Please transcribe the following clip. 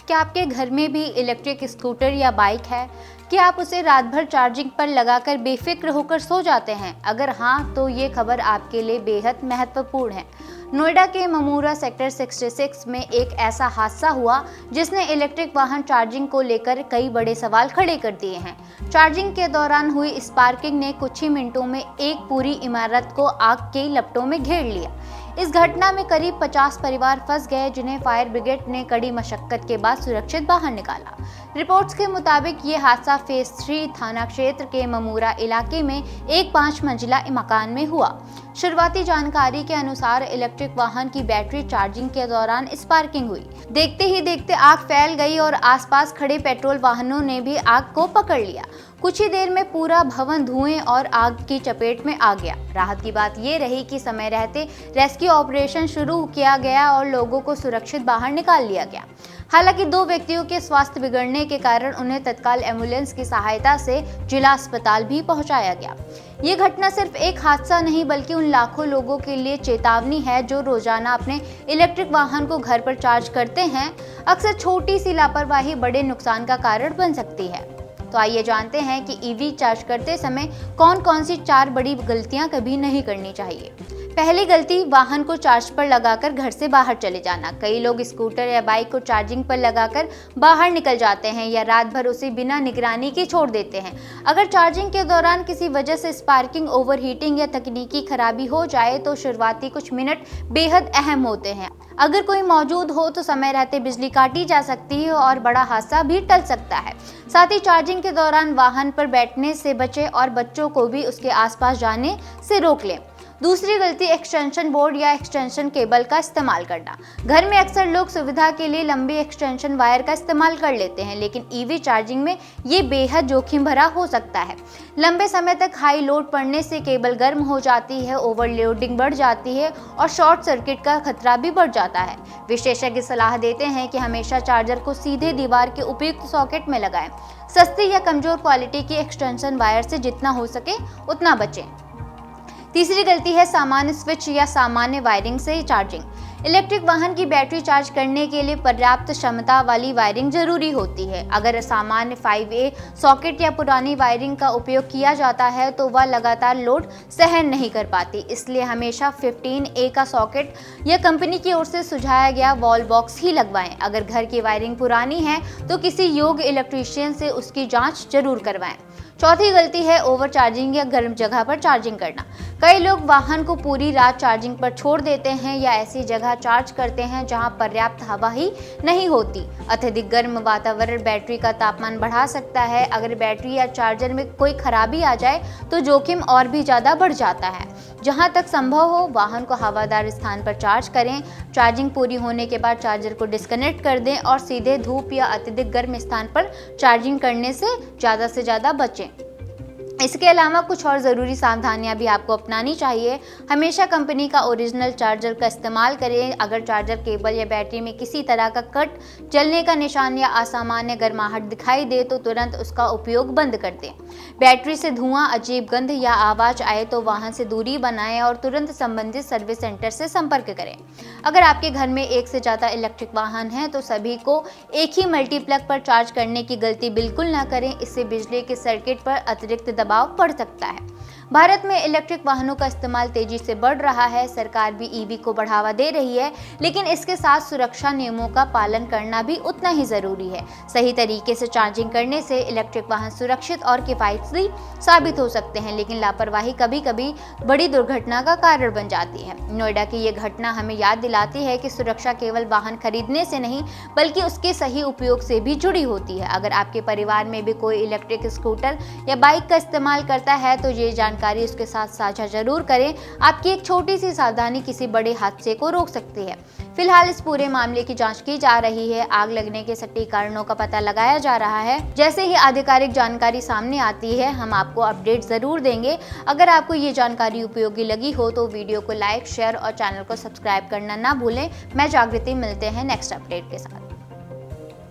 क्या आपके घर में भी इलेक्ट्रिक स्कूटर या बाइक है? क्या आप उसे रात भर चार्जिंग पर लगाकर बेफिक्र होकर सो जाते हैं? अगर हाँ, तो ये खबर आपके लिए बेहद महत्वपूर्ण है। नोएडा के ममूरा सेक्टर 66 में एक ऐसा हादसा हुआ जिसने इलेक्ट्रिक वाहन चार्जिंग को लेकर कई बड़े सवाल खड़े कर दिए हैं। चार्जिंग के दौरान हुई स्पार्किंग ने कुछ ही मिनटों में एक पूरी इमारत को आग के लपटों में घेर लिया। इस घटना में करीब 50 परिवार फंस गए, जिन्हें फायर ब्रिगेड ने कड़ी मशक्कत के बाद सुरक्षित बाहर निकाला। रिपोर्ट्स के मुताबिक ये हादसा फेज 3 थाना क्षेत्र के ममूरा इलाके में एक 5 मंजिला मकान में हुआ। शुरुआती जानकारी के अनुसार इलेक्ट्रिक वाहन की बैटरी चार्जिंग के दौरान स्पार्किंग हुई। देखते ही देखते आग फैल गई और आसपास खड़े पेट्रोल वाहनों ने भी आग को पकड़ लिया। कुछ ही देर में पूरा भवन धुएं और आग की चपेट में आ गया। राहत की बात ये रही कि समय रहते रेस्क्यू ऑपरेशन शुरू किया गया और लोगों को सुरक्षित बाहर निकाल लिया गया। हालांकि 2 व्यक्तियों के स्वास्थ्य बिगड़ने के कारण उन्हें तत्काल एम्बुलेंस की सहायता से जिला अस्पताल भी पहुंचाया गया। ये घटना सिर्फ एक हादसा नहीं बल्कि उन लाखों लोगों के लिए चेतावनी है जो रोजाना अपने इलेक्ट्रिक वाहन को घर पर चार्ज करते हैं। अक्सर छोटी सी लापरवाही बड़े नुकसान का कारण बन सकती है। तो आइए जानते हैं कि ईवी चार्ज करते समय कौन कौन सी 4 बड़ी गलतियां कभी नहीं करनी चाहिए। पहली गलती, वाहन को चार्ज पर लगाकर घर से बाहर चले जाना। कई लोग स्कूटर या बाइक को चार्जिंग पर लगाकर बाहर निकल जाते हैं या रात भर उसे बिना निगरानी के छोड़ देते हैं। अगर चार्जिंग के दौरान किसी वजह से स्पार्किंग, ओवरहीटिंग या तकनीकी खराबी हो जाए तो शुरुआती कुछ मिनट बेहद अहम होते हैं। अगर कोई मौजूद हो तो समय रहते बिजली काटी जा सकती है और बड़ा हादसा भी टल सकता है। साथ ही चार्जिंग के दौरान वाहन पर बैठने से बचें और बच्चों को भी उसके आसपास जाने से रोक लें। दूसरी गलती, एक्सटेंशन बोर्ड या एक्सटेंशन केबल का इस्तेमाल करना। घर में अक्सर लोग सुविधा के लिए लंबी एक्सटेंशन वायर का इस्तेमाल कर लेते हैं, लेकिन ईवी चार्जिंग में ये बेहद जोखिम भरा हो सकता है। लंबे समय तक हाई लोड पड़ने से केबल गर्म हो जाती है, ओवरलोडिंग बढ़ जाती है और शॉर्ट सर्किट का खतरा भी बढ़ जाता है। विशेषज्ञ सलाह देते हैं कि हमेशा चार्जर को सीधे दीवार के उपयुक्त सॉकेट में लगाएं। सस्ती या कमजोर क्वालिटी की एक्सटेंशन वायर से जितना हो सके उतना बचें। तीसरी गलती है सामान्य स्विच या सामान्य वायरिंग से चार्जिंग। इलेक्ट्रिक वाहन की बैटरी चार्ज करने के लिए पर्याप्त क्षमता वाली वायरिंग जरूरी होती है। अगर सामान्य 5A सॉकेट या पुरानी वायरिंग का उपयोग किया जाता है तो वह लगातार लोड सहन नहीं कर पाती। इसलिए हमेशा 15A का सॉकेट या कंपनी की ओर से सुझाया गया वॉल बॉक्स ही लगवाएं। अगर घर की वायरिंग पुरानी है तो किसी योग्य इलेक्ट्रीशियन से उसकी जाँच जरूर करवाएं। चौथी गलती है ओवर चार्जिंग या गर्म जगह पर चार्जिंग करना। कई लोग वाहन को पूरी रात चार्जिंग पर छोड़ देते हैं या ऐसी जगह चार्ज करते हैं जहां पर्याप्त हवा ही नहीं होती। अत्यधिक गर्म वातावरण बैटरी का तापमान बढ़ा सकता है। अगर बैटरी या चार्जर में कोई खराबी आ जाए तो जोखिम और भी ज़्यादा बढ़ जाता है। जहां तक संभव हो वाहन को हवादार स्थान पर चार्ज करें। चार्जिंग पूरी होने के बाद चार्जर को डिस्कनेक्ट कर दें और सीधे धूप या अत्यधिक गर्म स्थान पर चार्जिंग करने से ज़्यादा बचें। इसके अलावा कुछ और ज़रूरी सावधानियां भी आपको अपनानी चाहिए। हमेशा कंपनी का ओरिजिनल चार्जर का इस्तेमाल करें। अगर चार्जर केबल या बैटरी में किसी तरह का कट, जलने का निशान या असामान्य गर्माहट दिखाई दे तो तुरंत उसका उपयोग बंद कर दें। बैटरी से धुआं, अजीब गंध या आवाज़ आए तो वाहन से दूरी बनाएं और तुरंत संबंधित सर्विस सेंटर से संपर्क करें। अगर आपके घर में एक से ज़्यादा इलेक्ट्रिक वाहन हैं तो सभी को एक ही मल्टीप्लग पर चार्ज करने की गलती बिल्कुल ना करें। इससे बिजली के सर्किट पर अतिरिक्त दबाव पड़ सकता है। भारत में इलेक्ट्रिक वाहनों का इस्तेमाल तेजी से बढ़ रहा है। सरकार भी ईवी को बढ़ावा दे रही है, लेकिन इसके साथ सुरक्षा नियमों का पालन करना भी उतना ही जरूरी है। सही तरीके से चार्जिंग करने से इलेक्ट्रिक वाहन सुरक्षित और किफायती साबित हो सकते हैं, लेकिन लापरवाही कभी कभी बड़ी दुर्घटना का कारण बन जाती है। नोएडा की ये घटना हमें याद दिलाती है कि सुरक्षा केवल वाहन खरीदने से नहीं बल्कि उसके सही उपयोग से भी जुड़ी होती है। अगर आपके परिवार में भी कोई इलेक्ट्रिक स्कूटर या बाइक का इस्तेमाल करता है तो ये जानकारी उसके साथ साझा जरूर करें। आपकी एक छोटी सी सावधानी किसी बड़े हादसे को रोक सकती है। फिलहाल इस पूरे मामले की जांच की जा रही है। आग लगने के सटीक कारणों का पता लगाया जा रहा है। जैसे ही आधिकारिक जानकारी सामने आती है हम आपको अपडेट जरूर देंगे। अगर आपको ये जानकारी उपयोगी लगी हो तो वीडियो को लाइक, शेयर और चैनल को सब्सक्राइब करना ना भूलें। मैं जागृति, मिलते हैं नेक्स्ट अपडेट के साथ।